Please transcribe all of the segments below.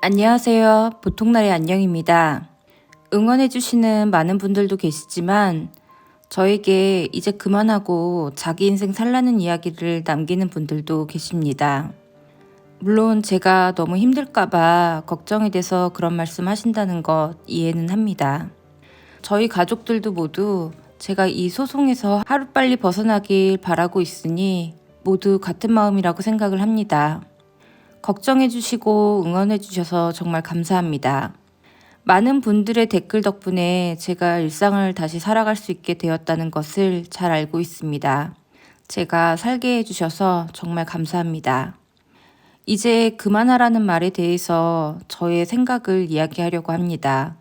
안녕하세요. 보통날의 안녕입니다. 응원해주시는 많은 분들도 계시지만 저에게 이제 그만하고 자기 인생 살라는 이야기를 남기는 분들도 계십니다. 물론 제가 너무 힘들까봐 걱정이 돼서 그런 말씀 하신다는 것 이해는 합니다. 저희 가족들도 모두 제가 이 소송에서 하루빨리 벗어나길 바라고 있으니 모두 같은 마음이라고 생각을 합니다. 걱정해주시고 응원해주셔서 정말 감사합니다. 많은 분들의 댓글 덕분에 제가 일상을 다시 살아갈 수 있게 되었다는 것을 잘 알고 있습니다. 제가 살게 해주셔서 정말 감사합니다. 이제 그만하라는 말에 대해서 저의 생각을 이야기하려고 합니다.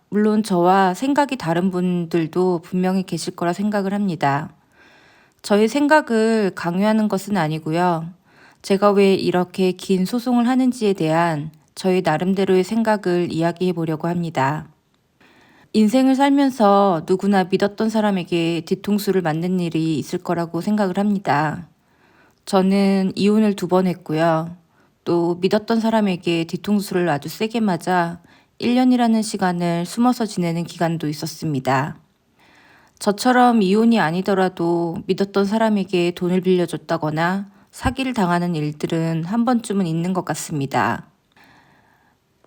물론 저와 생각이 다른 분들도 분명히 계실 거라 생각을 합니다. 저의 생각을 강요하는 것은 아니고요. 제가 왜 이렇게 긴 소송을 하는지에 대한 저희 나름대로의 생각을 이야기해 보려고 합니다. 인생을 살면서 누구나 믿었던 사람에게 뒤통수를 맞는 일이 있을 거라고 생각을 합니다. 저는 이혼을 2번 했고요. 또 믿었던 사람에게 뒤통수를 아주 세게 맞아 1년이라는 시간을 숨어서 지내는 기간도 있었습니다. 저처럼 이혼이 아니더라도 믿었던 사람에게 돈을 빌려줬다거나 사기를 당하는 일들은 한 번쯤은 있는 것 같습니다.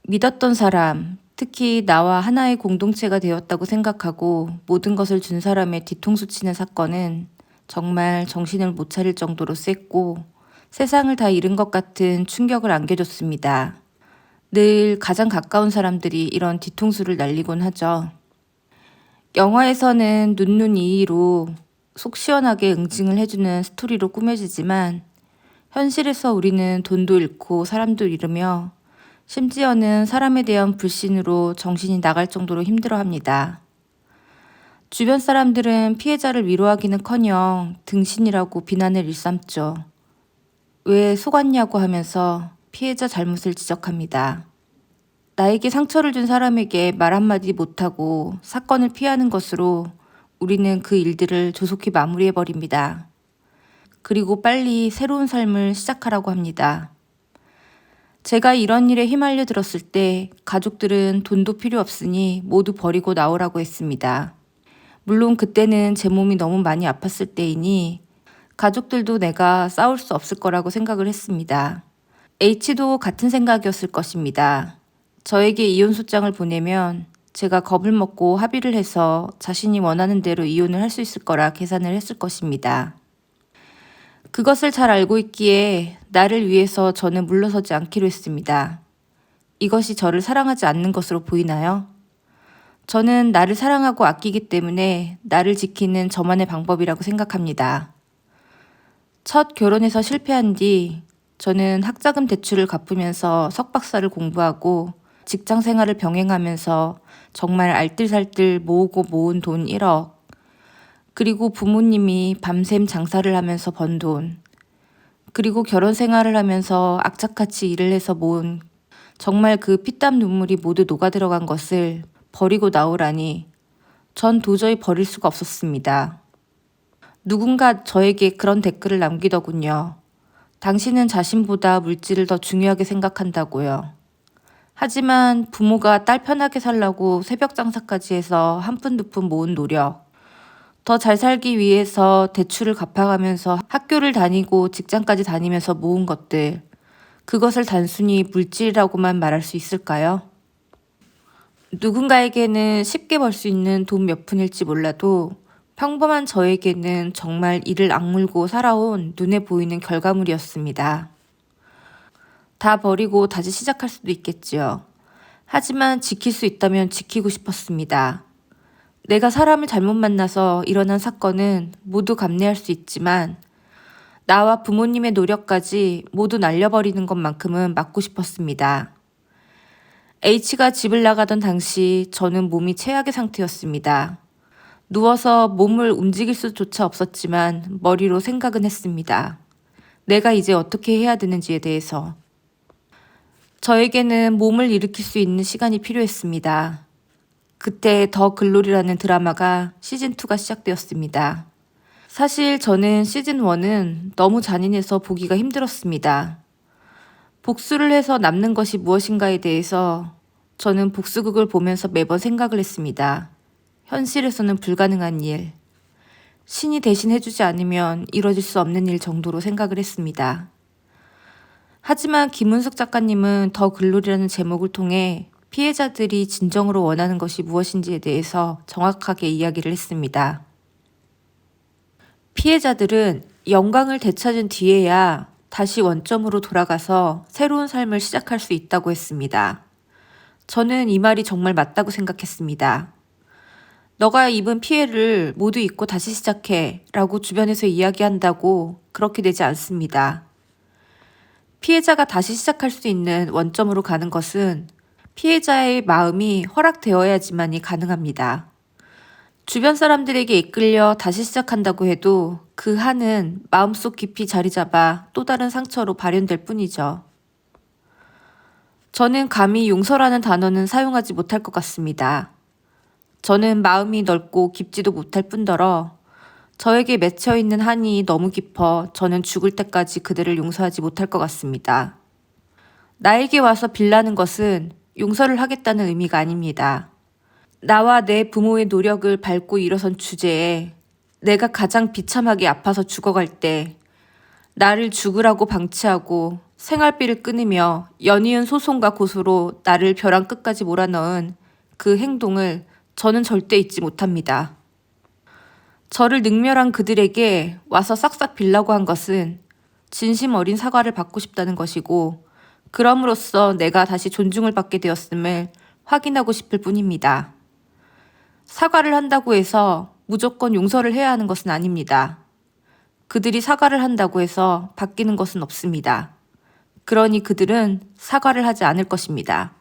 믿었던 사람, 특히 나와 하나의 공동체가 되었다고 생각하고 모든 것을 준 사람의 뒤통수 치는 사건은 정말 정신을 못 차릴 정도로 셌고 세상을 다 잃은 것 같은 충격을 안겨줬습니다. 늘 가장 가까운 사람들이 이런 뒤통수를 날리곤 하죠. 영화에서는 눈눈 이의로 속 시원하게 응징을 해주는 스토리로 꾸며지지만 현실에서 우리는 돈도 잃고 사람도 잃으며 심지어는 사람에 대한 불신으로 정신이 나갈 정도로 힘들어합니다. 주변 사람들은 피해자를 위로하기는커녕 등신이라고 비난을 일삼죠. 왜 속았냐고 하면서 피해자 잘못을 지적합니다. 나에게 상처를 준 사람에게 말 한마디 못하고 사건을 피하는 것으로 우리는 그 일들을 조속히 마무리해버립니다. 그리고 빨리 새로운 삶을 시작하라고 합니다. 제가 이런 일에 휘말려 들었을 때 가족들은 돈도 필요 없으니 모두 버리고 나오라고 했습니다. 물론 그때는 제 몸이 너무 많이 아팠을 때이니 가족들도 내가 싸울 수 없을 거라고 생각을 했습니다. H도 같은 생각이었을 것입니다. 저에게 이혼소장을 보내면 제가 겁을 먹고 합의를 해서 자신이 원하는 대로 이혼을 할 수 있을 거라 계산을 했을 것입니다. 그것을 잘 알고 있기에 나를 위해서 저는 물러서지 않기로 했습니다. 이것이 저를 사랑하지 않는 것으로 보이나요? 저는 나를 사랑하고 아끼기 때문에 나를 지키는 저만의 방법이라고 생각합니다. 첫 결혼에서 실패한 뒤 저는 학자금 대출을 갚으면서 석박사를 공부하고 직장 생활을 병행하면서 정말 알뜰살뜰 모으고 모은 돈 1억, 그리고 부모님이 밤샘 장사를 하면서 번 돈, 그리고 결혼 생활을 하면서 악착같이 일을 해서 모은 정말 그 피땀 눈물이 모두 녹아들어간 것을 버리고 나오라니 전 도저히 버릴 수가 없었습니다. 누군가 저에게 그런 댓글을 남기더군요. 당신은 자신보다 물질을 더 중요하게 생각한다고요. 하지만 부모가 딸 편하게 살라고 새벽 장사까지 해서 한 푼 두 푼 모은 노력, 더 잘 살기 위해서 대출을 갚아가면서 학교를 다니고 직장까지 다니면서 모은 것들, 그것을 단순히 물질이라고만 말할 수 있을까요? 누군가에게는 쉽게 벌 수 있는 돈 몇 푼일지 몰라도 평범한 저에게는 정말 이를 악물고 살아온 눈에 보이는 결과물이었습니다. 다 버리고 다시 시작할 수도 있겠지요. 하지만 지킬 수 있다면 지키고 싶었습니다. 내가 사람을 잘못 만나서 일어난 사건은 모두 감내할 수 있지만 나와 부모님의 노력까지 모두 날려버리는 것만큼은 막고 싶었습니다. H가 집을 나가던 당시 저는 몸이 최악의 상태였습니다. 누워서 몸을 움직일 수조차 없었지만 머리로 생각은 했습니다. 내가 이제 어떻게 해야 되는지에 대해서. 저에게는 몸을 일으킬 수 있는 시간이 필요했습니다. 그때 더 글로리라는 드라마가 시즌2가 시작되었습니다. 사실 저는 시즌1은 너무 잔인해서 보기가 힘들었습니다. 복수를 해서 남는 것이 무엇인가에 대해서 저는 복수극을 보면서 매번 생각을 했습니다. 현실에서는 불가능한 일, 신이 대신 해주지 않으면 이뤄질 수 없는 일 정도로 생각을 했습니다. 하지만 김은숙 작가님은 더 글로리라는 제목을 통해 피해자들이 진정으로 원하는 것이 무엇인지에 대해서 정확하게 이야기를 했습니다. 피해자들은 영광을 되찾은 뒤에야 다시 원점으로 돌아가서 새로운 삶을 시작할 수 있다고 했습니다. 저는 이 말이 정말 맞다고 생각했습니다. 너가 입은 피해를 모두 잊고 다시 시작해 라고 주변에서 이야기한다고 그렇게 되지 않습니다. 피해자가 다시 시작할 수 있는 원점으로 가는 것은 피해자의 마음이 허락되어야지만이 가능합니다. 주변 사람들에게 이끌려 다시 시작한다고 해도 그 한은 마음속 깊이 자리 잡아 또 다른 상처로 발현될 뿐이죠. 저는 감히 용서라는 단어는 사용하지 못할 것 같습니다. 저는 마음이 넓고 깊지도 못할 뿐더러 저에게 맺혀 있는 한이 너무 깊어 저는 죽을 때까지 그들을 용서하지 못할 것 같습니다. 나에게 와서 빌라는 것은 용서를 하겠다는 의미가 아닙니다. 나와 내 부모의 노력을 밟고 일어선 주제에 내가 가장 비참하게 아파서 죽어갈 때 나를 죽으라고 방치하고 생활비를 끊으며 연이은 소송과 고소로 나를 벼랑 끝까지 몰아넣은 그 행동을 저는 절대 잊지 못합니다. 저를 능멸한 그들에게 와서 싹싹 빌라고 한 것은 진심 어린 사과를 받고 싶다는 것이고 그럼으로써 내가 다시 존중을 받게 되었음을 확인하고 싶을 뿐입니다. 사과를 한다고 해서 무조건 용서를 해야 하는 것은 아닙니다. 그들이 사과를 한다고 해서 바뀌는 것은 없습니다. 그러니 그들은 사과를 하지 않을 것입니다.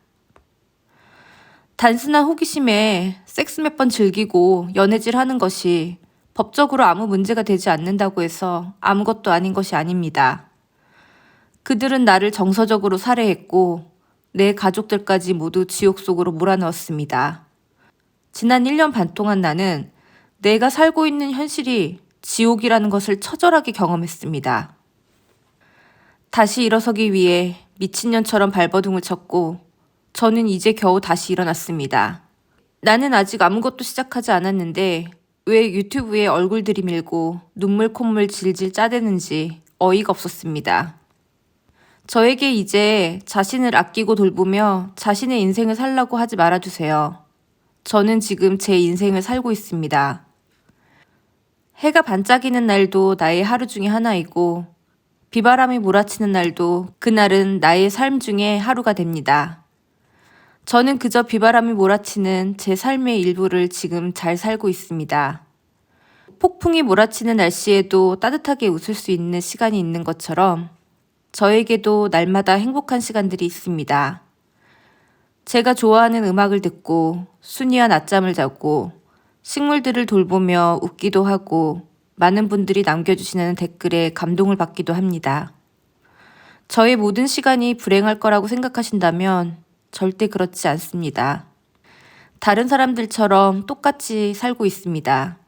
단순한 호기심에 섹스 몇 번 즐기고 연애질 하는 것이 법적으로 아무 문제가 되지 않는다고 해서 아무것도 아닌 것이 아닙니다. 그들은 나를 정서적으로 살해했고 내 가족들까지 모두 지옥 속으로 몰아넣었습니다. 지난 1년 반 동안 나는 내가 살고 있는 현실이 지옥이라는 것을 처절하게 경험했습니다. 다시 일어서기 위해 미친년처럼 발버둥을 쳤고 저는 이제 겨우 다시 일어났습니다. 나는 아직 아무것도 시작하지 않았는데 왜 유튜브에 얼굴 들이밀고 눈물 콧물 질질 짜대는지 어이가 없었습니다. 저에게 이제 자신을 아끼고 돌보며 자신의 인생을 살라고 하지 말아주세요. 저는 지금 제 인생을 살고 있습니다. 해가 반짝이는 날도 나의 하루 중에 하나이고 비바람이 몰아치는 날도 그날은 나의 삶 중에 하루가 됩니다. 저는 그저 비바람이 몰아치는 제 삶의 일부를 지금 잘 살고 있습니다. 폭풍이 몰아치는 날씨에도 따뜻하게 웃을 수 있는 시간이 있는 것처럼 저에게도 날마다 행복한 시간들이 있습니다. 제가 좋아하는 음악을 듣고 순이와 낮잠을 자고 식물들을 돌보며 웃기도 하고 많은 분들이 남겨주시는 댓글에 감동을 받기도 합니다. 저의 모든 시간이 불행할 거라고 생각하신다면 절대 그렇지 않습니다. 다른 사람들처럼 똑같이 살고 있습니다.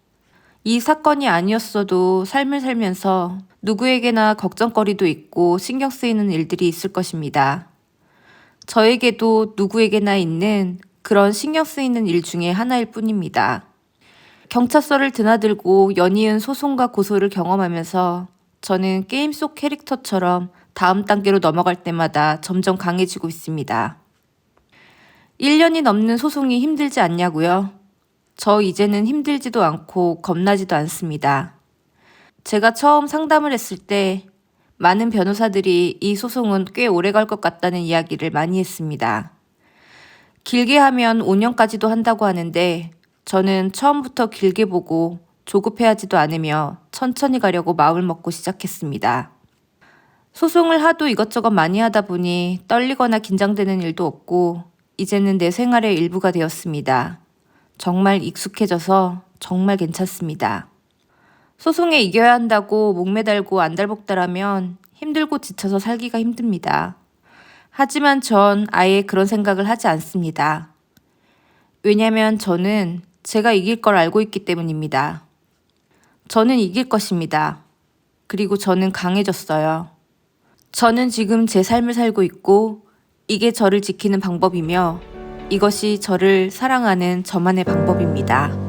이 사건이 아니었어도 삶을 살면서 누구에게나 걱정거리도 있고 신경 쓰이는 일들이 있을 것입니다. 저에게도 누구에게나 있는 그런 신경 쓰이는 일 중에 하나일 뿐입니다. 경찰서를 드나들고 연이은 소송과 고소를 경험하면서 저는 게임 속 캐릭터처럼 다음 단계로 넘어갈 때마다 점점 강해지고 있습니다. 1년이 넘는 소송이 힘들지 않냐고요? 저 이제는 힘들지도 않고 겁나지도 않습니다. 제가 처음 상담을 했을 때 많은 변호사들이 이 소송은 꽤 오래 갈 것 같다는 이야기를 많이 했습니다. 길게 하면 5년까지도 한다고 하는데 저는 처음부터 길게 보고 조급해하지도 않으며 천천히 가려고 마음을 먹고 시작했습니다. 소송을 하도 이것저것 많이 하다 보니 떨리거나 긴장되는 일도 없고 이제는 내 생활의 일부가 되었습니다. 정말 익숙해져서 정말 괜찮습니다. 소송에 이겨야 한다고 목매달고 안달복달하면 힘들고 지쳐서 살기가 힘듭니다. 하지만 전 아예 그런 생각을 하지 않습니다. 왜냐면 저는 제가 이길 걸 알고 있기 때문입니다. 저는 이길 것입니다. 그리고 저는 강해졌어요. 저는 지금 제 삶을 살고 있고 이게 저를 지키는 방법이며 이것이 저를 사랑하는 저만의 방법입니다.